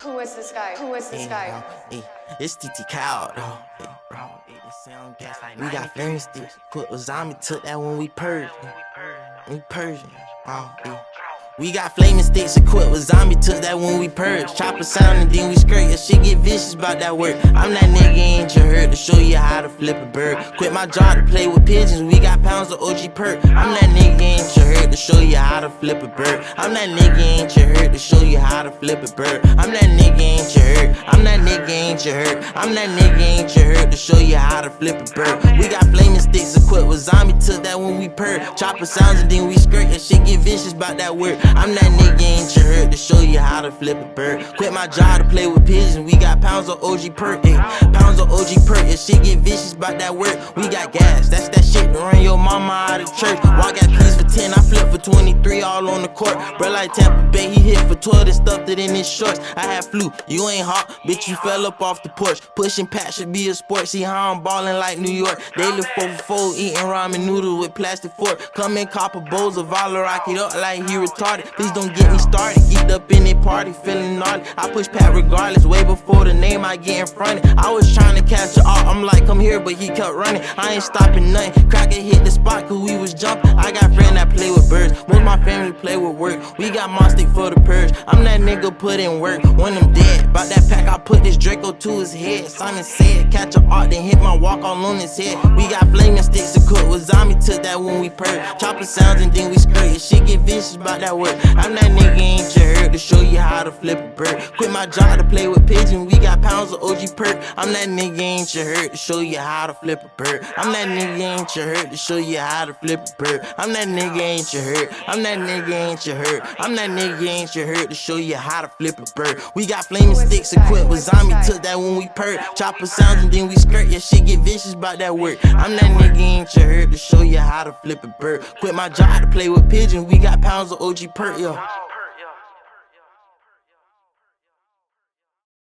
Who is this guy? Who is this guy? Hey, it's WawjihtKab though. Hey, bro, we got flaming sticks. Put a zombie, took that when we purged. We purging. We got flaming sticks equipped with zombie, took that when we purge. Chopper sound and then we skirt. Your shit get vicious about that work. I'm that nigga ain't you heard to show you how to flip a bird. Quit my job to play with pigeons. We got pounds of OG perk. I'm that nigga ain't you heard to show you how to flip a bird. I'm that nigga ain't you heard to show you how to flip a bird. I'm that nigga ain't you heard. I'm that nigga ain't you heard. I'm that nigga ain't you heard to show you how to flip a bird. We got flaming sticks equipped with zombie, took that when we purge. Chopper sounds and then we skirt. Your shit get vicious about that work. I'm that nigga ain't you heard to show you how to flip a bird. Quit my job to play with pigeons. We got pounds of OG perk, pounds of OG perk. Your shit get vicious about that work. We got gas, that's that shit to run your mama out of church. Walk got keys for 10, I flip for 23 all on the court. Bro like Tampa Bay, he hit for 12 and stuffed it in his shorts. I had flu, you ain't hot, bitch, you fell up off the porch. Pushing pat should be a sport, see how I'm ballin' like New York. Daily 4 for 4, eating ramen noodles with plastic fork. Come in copper bowls of Vala, rock it up like he retarded. Please don't get me started, geeked up in that party, feeling naughty. I push Pat regardless, way before the name I get in front of. I was trying to catch it all, I'm like, come here, but he kept running. I ain't stopping nothing, Cracker hit the spot cause we was jumping. I got friends that play with birds, most my family play with work. We got my stick for the purge, I'm that nigga put in work. When I'm dead, bout that pack, I put this Draco to his head. Simon said, catch a art, then hit my walk all on his head. We got flaming sticks to cook with zombie, took that when we purge. Chopper sounds and then we skirt, your shit get vicious about that work. I'm that nigga ain't you heard to show you how to flip a bird. Quit my job to play with pigeons, we got pounds of OG perk. I'm that nigga ain't you heard to show you how to flip a bird. I'm that nigga ain't you heard to show you how to flip a bird. I'm that nigga ain't you heard. I'm that nigga ain't you heard. I'm that nigga ain't you heard to show you how to flip a bird. We got flaming sticks equipped with zombie, took that when we purge. Chopper sounds and then we skirt, your shit get vicious about that work. I'm that nigga ain't you heard to show you how to flip a bird. Quit my job to play with pigeons, we got pounds of OG perk, yo.